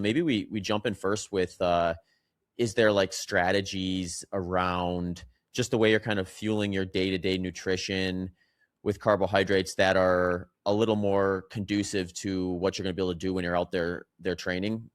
Maybe we jump in first with, is there like strategies around just the way you're kind of fueling your day-to-day nutrition with carbohydrates that are a little more conducive to what you're going to be able to do when you're out there training?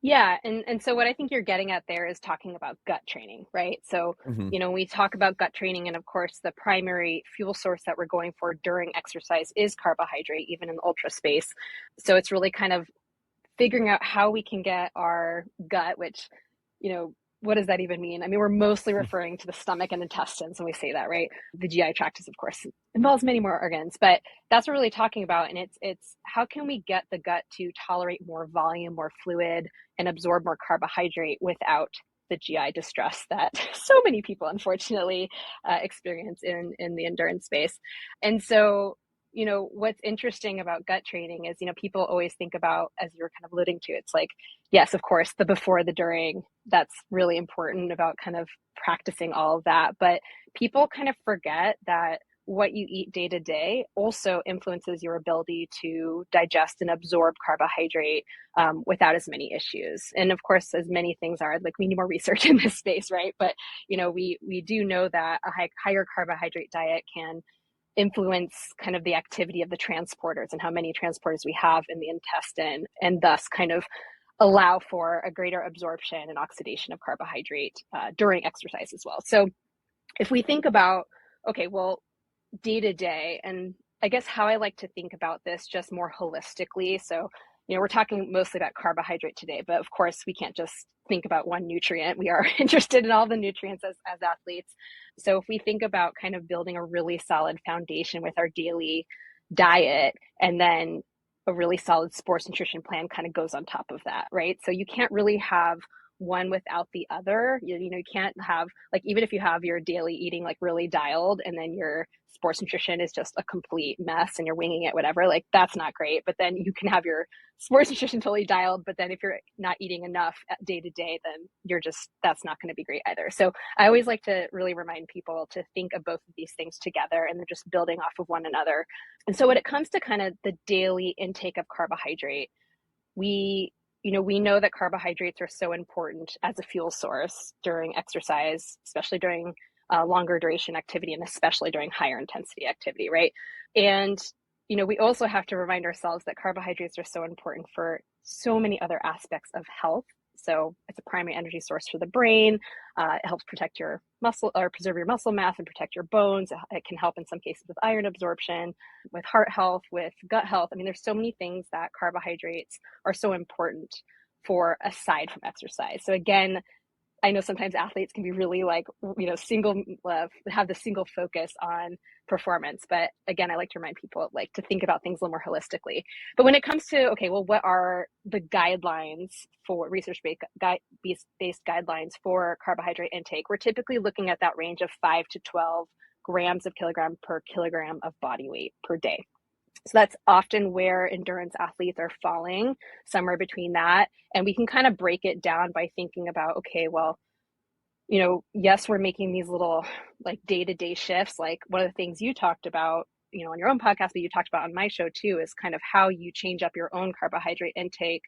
Yeah, and so what I think you're getting at there is talking about gut training, right? So, Hmm. we talk about gut training, and of course, the primary fuel source that we're going for during exercise is carbohydrate, even in the ultra space. So it's really kind of figuring out how we can get our gut, which, what does that even mean? I mean, we're mostly referring to the stomach and intestines when we say that, right? The GI tract is, of course, involves many more organs, but that's what we're really talking about. And it's how can we get the gut to tolerate more volume, more fluid, and absorb more carbohydrate without the GI distress that so many people, unfortunately, experience in the endurance space. And so, what's interesting about gut training is, people always think about, as you're kind of alluding to, it's like, yes, of course, the before, the during, that's really important about kind of practicing all of that. But people kind of forget that what you eat day to day also influences your ability to digest and absorb carbohydrate without as many issues. And of course, as many things are, like, we need more research in this space, right? But we do know that a higher carbohydrate diet can influence kind of the activity of the transporters and how many transporters we have in the intestine, and thus kind of allow for a greater absorption and oxidation of carbohydrate during exercise as well. So if we think about, okay, well, day to day, and I guess how I like to think about this just more holistically. So, we're talking mostly about carbohydrate today, but of course we can't just think about one nutrient. We are interested in all the nutrients as athletes. So if we think about kind of building a really solid foundation with our daily diet, and then a really solid sports nutrition plan kind of goes on top of that, right? So you can't really have one without the other. You can't have, like, even if you have your daily eating like really dialed and then your sports nutrition is just a complete mess and you're winging it, whatever, like, that's not great. But then you can have your sports nutrition totally dialed, but then if you're not eating enough day to day, then that's not going to be great either. So I always like to really remind people to think of both of these things together, and they're just building off of one another. And so when it comes to kind of the daily intake of carbohydrate, we know that carbohydrates are so important as a fuel source during exercise, especially during longer duration activity, and especially during higher intensity activity, right? And we also have to remind ourselves that carbohydrates are so important for so many other aspects of health. So it's a primary energy source for the brain. It helps protect your muscle, or preserve your muscle mass and protect your bones. It can help in some cases with iron absorption, with heart health, with gut health. I mean, there's so many things that carbohydrates are so important for, aside from exercise. So again, I know sometimes athletes can be really like, have the single focus on performance. But again, I like to remind people like to think about things a little more holistically. But when it comes to, okay, well, what are the guidelines for research-based guidelines for carbohydrate intake? We're typically looking at that range of 5 to 12 grams of kilogram per kilogram of body weight per day. So that's often where endurance athletes are falling, somewhere between that. And we can kind of break it down by thinking about, okay, well, yes, we're making these little like day-to-day shifts. Like one of the things you talked about, on your own podcast, but you talked about on my show too, is kind of how you change up your own carbohydrate intake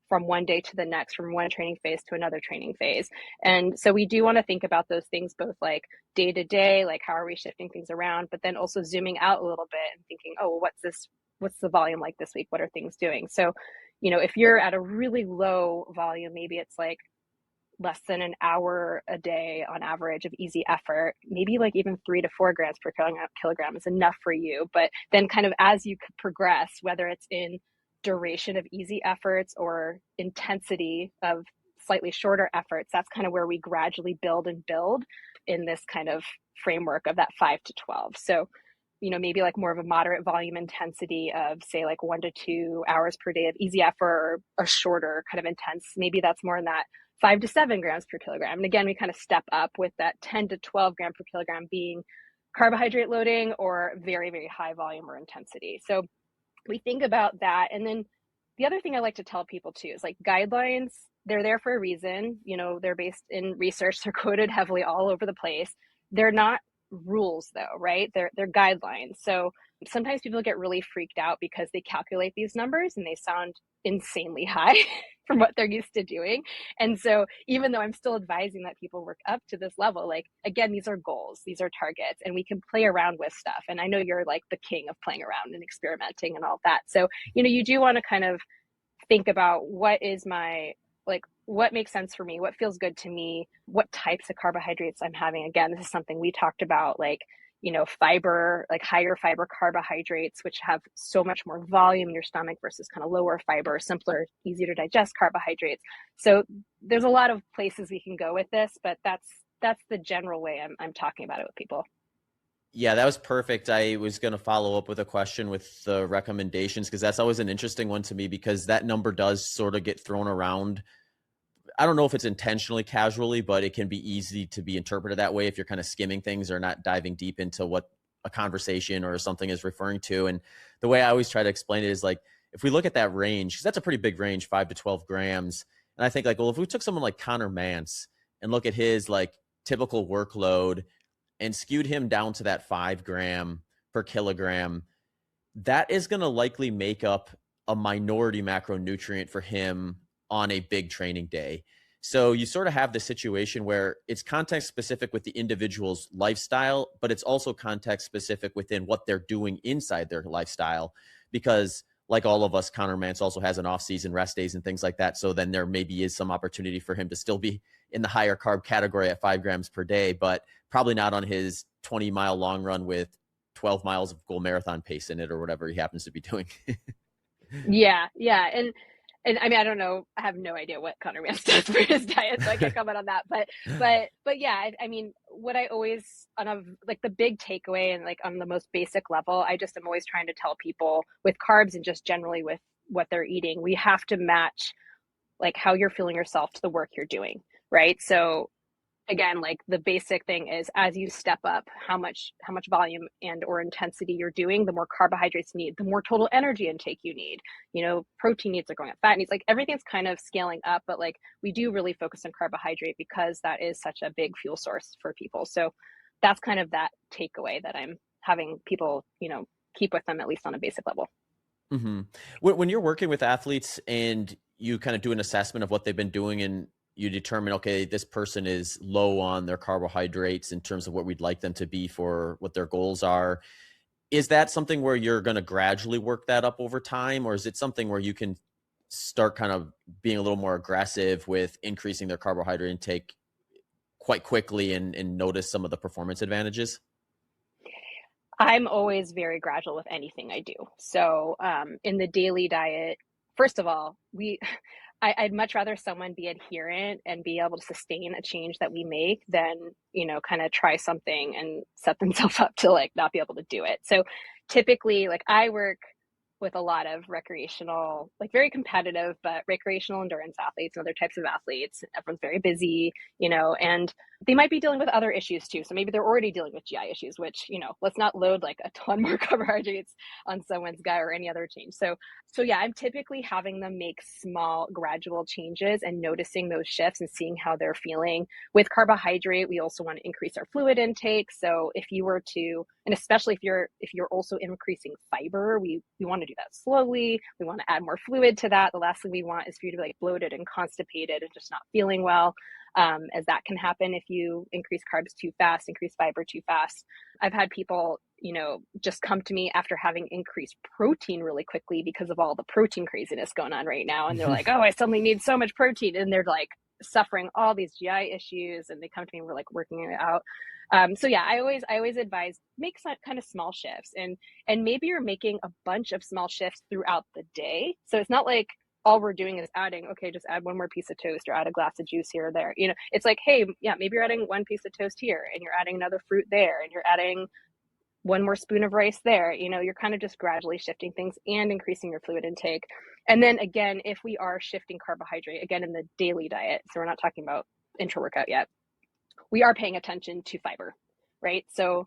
from one day to the next, from one training phase to another training phase. And so we do want to think about those things, both like day to day, like how are we shifting things around, but then also zooming out a little bit and thinking, oh, well, what's the volume like this week? What are things doing? So, if you're at a really low volume, maybe it's like less than an hour a day on average of easy effort, maybe like even 3 to 4 grams per kilogram is enough for you. But then kind of as you progress, whether it's in duration of easy efforts or intensity of slightly shorter efforts, that's kind of where we gradually build in this kind of framework of that 5 to 12. So, maybe like more of a moderate volume intensity of, say, like 1 to 2 hours per day of easy effort, or a shorter kind of intense, maybe that's more in that 5 to 7 grams per kilogram. And again, we kind of step up with that 10 to 12 gram per kilogram being carbohydrate loading or very, very high volume or intensity. So we think about that. And then the other thing I like to tell people too is like guidelines, they're there for a reason. They're based in research. They're quoted heavily all over the place. They're not rules though, right? They're guidelines. So sometimes people get really freaked out because they calculate these numbers and they sound insanely high from what they're used to doing. And so even though I'm still advising that people work up to this level, like, again, these are goals, these are targets, and we can play around with stuff. And I know you're like the king of playing around and experimenting and all that. So, you do want to kind of think about what is my, like, what makes sense for me, what feels good to me, what types of carbohydrates I'm having. Again, this is something we talked about, like, fiber, like higher fiber carbohydrates, which have so much more volume in your stomach versus kind of lower fiber, simpler, easier to digest carbohydrates. So there's a lot of places we can go with this, but that's the general way I'm talking about it with people. Yeah, that was perfect. I was going to follow up with a question with the recommendations, because that's always an interesting one to me, because that number does sort of get thrown around. I don't know if it's intentionally casually, but it can be easy to be interpreted that way if you're kind of skimming things or not diving deep into what a conversation or something is referring to. And the way I always try to explain it is like, if we look at that range, because that's a pretty big range, 5 to 12 grams. And I think like, well, if we took someone like Connor Mance and look at his like typical workload and skewed him down to that 5 gram per kilogram, that is going to likely make up a minority macronutrient for him on a big training day. So you sort of have the situation where it's context specific with the individual's lifestyle, but it's also context specific within what they're doing inside their lifestyle. Because like all of us, Connor Mance also has an off-season rest days and things like that. So then there maybe is some opportunity for him to still be in the higher carb category at 5 grams per day, but probably not on his 20-mile long run with 12 miles of goal marathon pace in it or whatever he happens to be doing. Yeah. And I mean, I don't know, I have no idea what Connor Mance does for his diet, so I can't comment on that. But yeah, I mean, what I always, on a, like the big takeaway and like on the most basic level, I just am always trying to tell people with carbs and just generally with what they're eating, we have to match like how you're feeling yourself to the work you're doing, right? So again, like the basic thing is as you step up how much volume and or intensity you're doing, the more carbohydrates you need, the more total energy intake you need, protein needs are going up, fat needs, like everything's kind of scaling up, but like we do really focus on carbohydrate because that is such a big fuel source for people. So that's kind of that takeaway that I'm having people keep with them, at least on a basic level. Mm-hmm. When you're working with athletes and you kind of do an assessment of what they've been doing and you determine, okay, this person is low on their carbohydrates in terms of what we'd like them to be for what their goals are, is that something where you're going to gradually work that up over time? Or is it something where you can start kind of being a little more aggressive with increasing their carbohydrate intake quite quickly and notice some of the performance advantages? I'm always very gradual with anything I do. So in the daily diet, first of all, I'd much rather someone be adherent and be able to sustain a change that we make than, kind of try something and set themselves up to like not be able to do it. So typically, like I work with a lot of recreational, like very competitive, but recreational endurance athletes and other types of athletes. Everyone's very busy, and they might be dealing with other issues too. So maybe they're already dealing with GI issues, which, let's not load like a ton more carbohydrates on someone's gut or any other change. So yeah, I'm typically having them make small gradual changes and noticing those shifts and seeing how they're feeling. With carbohydrate, we also want to increase our fluid intake. So if you were to, and especially if you're also increasing fiber, we want to do that slowly. We want to add more fluid to that. The last thing we want is for you to be like bloated and constipated and just not feeling well, as that can happen if you increase carbs too fast, increase fiber too fast. I've had people, just come to me after having increased protein really quickly because of all the protein craziness going on right now. And they're like, oh, I suddenly need so much protein. And they're like suffering all these GI issues. And they come to me and we're like working it out. So yeah, I always advise make some kind of small shifts and maybe you're making a bunch of small shifts throughout the day. So it's not like all we're doing is adding, okay, just add one more piece of toast or add a glass of juice here or there. It's like, hey, yeah, maybe you're adding one piece of toast here and you're adding another fruit there and you're adding one more spoon of rice there. You're kind of just gradually shifting things and increasing your fluid intake. And then again, if we are shifting carbohydrate, again, in the daily diet, so we're not talking about intra-workout yet, we are paying attention to fiber, right? So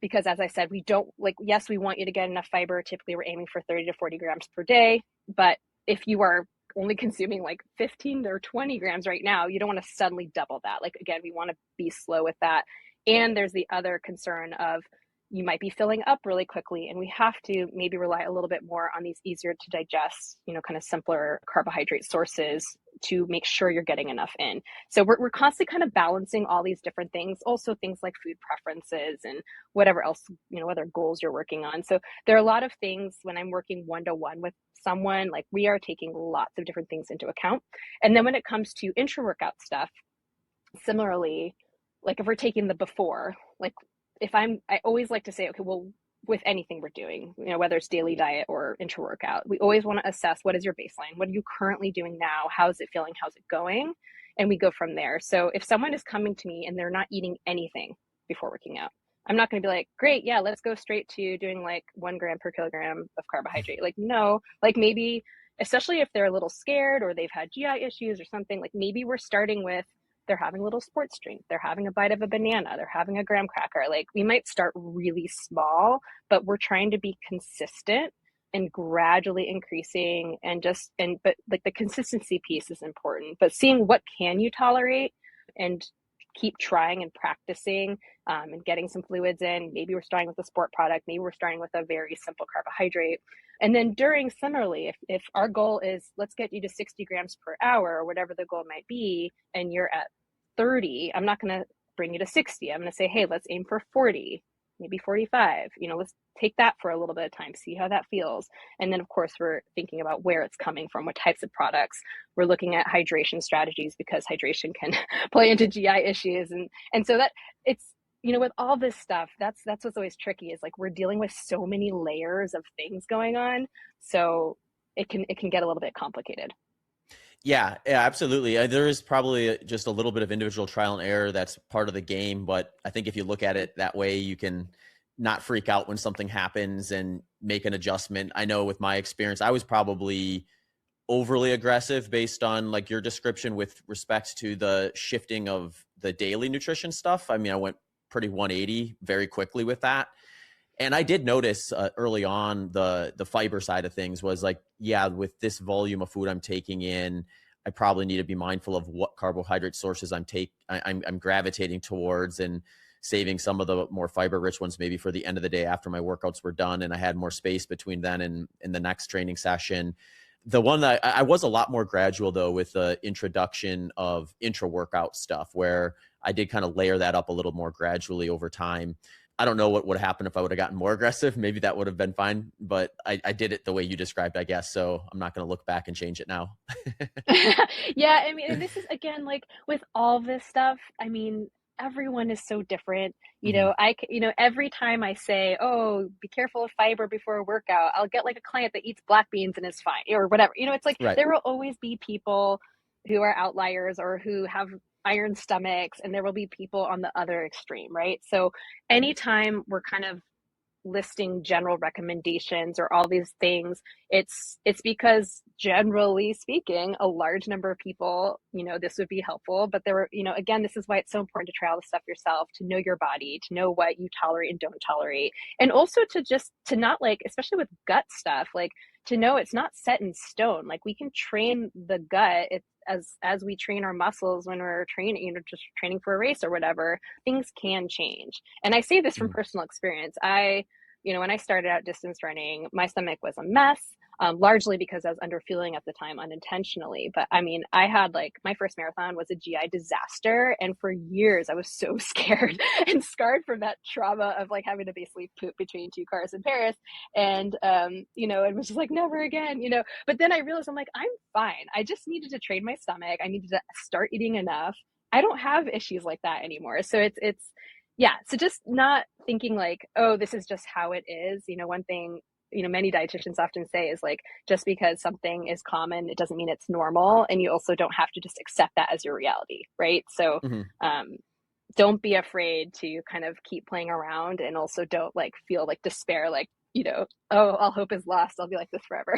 because as I said, we don't yes, we want you to get enough fiber. Typically we're aiming for 30 to 40 grams per day. But if you are only consuming like 15 or 20 grams right now, you don't want to suddenly double that. Like, again, we want to be slow with that. And there's the other concern of you might be filling up really quickly, and we have to maybe rely a little bit more on these easier to digest, kind of simpler carbohydrate sources to make sure you're getting enough in. So we're constantly kind of balancing all these different things, also things like food preferences and whatever else, other goals you're working on. So there are a lot of things when I'm working one-to-one with someone, like we are taking lots of different things into account. And then when it comes to intra-workout stuff, similarly, like if we're taking the before, like I always like to say, okay, well, with anything we're doing, whether it's daily diet or intra-workout, we always want to assess what is your baseline? What are you currently doing now? How's it feeling? How's it going? And we go from there. So if someone is coming to me and they're not eating anything before working out, I'm not going to be like, great, yeah, let's go straight to doing like 1 gram per kilogram of carbohydrate. Like, no, like maybe, especially if they're a little scared or they've had GI issues or something, like maybe we're starting with, they're having a little sports drink, they're having a bite of a banana, they're having a graham cracker. Like we might start really small, but we're trying to be consistent and gradually increasing but like the consistency piece is important, but seeing what can you tolerate and keep trying and practicing and getting some fluids in. Maybe we're starting with a sport product, maybe we're starting with a very simple carbohydrate. And then similarly, if our goal is let's get you to 60 grams per hour or whatever the goal might be, and you're at 30, I'm not going to bring you to 60. I'm going to say, hey, let's aim for 40, maybe 45. Let's take that for a little bit of time, see how that feels. And then, of course, we're thinking about where it's coming from, what types of products. We're looking at hydration strategies because hydration can play into GI issues. And so that it's, with all this stuff, that's what's always tricky is like we're dealing with so many layers of things going on. So it can get a little bit complicated. Yeah, absolutely. There is probably just a little bit of individual trial and error that's part of the game, but I think if you look at it that way, you can not freak out when something happens and make an adjustment. I know with my experience, I was probably overly aggressive based on like your description with respect to the shifting of the daily nutrition stuff. I mean, I went pretty 180 very quickly with that. And I did notice early on the fiber side of things was like, yeah, with this volume of food I'm taking in, I probably need to be mindful of what carbohydrate sources I'm gravitating towards and saving some of the more fiber rich ones maybe for the end of the day after my workouts were done and I had more space between then and the next training session. The one that I was a lot more gradual though with the introduction of intra workout stuff where I did kind of layer that up a little more gradually over time. I don't know what would happen if I would have gotten more aggressive. Maybe that would have been fine, but I did it the way you described, I guess. So I'm not going to look back and change it now. Yeah, I mean, and this is again, like with all this stuff, I mean, everyone is so different. Mhm. Every time I say, oh, be careful of fiber before a workout, I'll get like a client that eats black beans and is fine or whatever. It's like Right. there will always be people who are outliers or who have iron stomachs, and there will be people on the other extreme, right? So anytime we're kind of listing general recommendations or all these things, it's because generally speaking, a large number of people, this would be helpful. But there were, again, this is why it's so important to try all the stuff yourself, to know your body, to know what you tolerate and don't tolerate. And also to not like, especially with gut stuff, like to know it's not set in stone. Like we can train the gut as we train our muscles when we're training, just training for a race or whatever, things can change. And I say this from Mhm. personal experience. When I started out distance running, my stomach was a mess, largely because I was underfueling at the time unintentionally. But I mean, I had like my first marathon was a GI disaster. And for years, I was so scared and scarred from that trauma of like having to basically poop between 2 cars in Paris. And, it was just like, never again, But then I realized I'm like, I'm fine. I just needed to train my stomach. I needed to start eating enough. I don't have issues like that anymore. So it's yeah. So just not thinking like, oh, this is just how it is. One thing, many dietitians often say is like, just because something is common, it doesn't mean it's normal. And you also don't have to just accept that as your reality. Right. So, Mhm. don't be afraid to kind of keep playing around, and also don't like feel like despair, like, oh, all hope is lost. I'll be like this forever,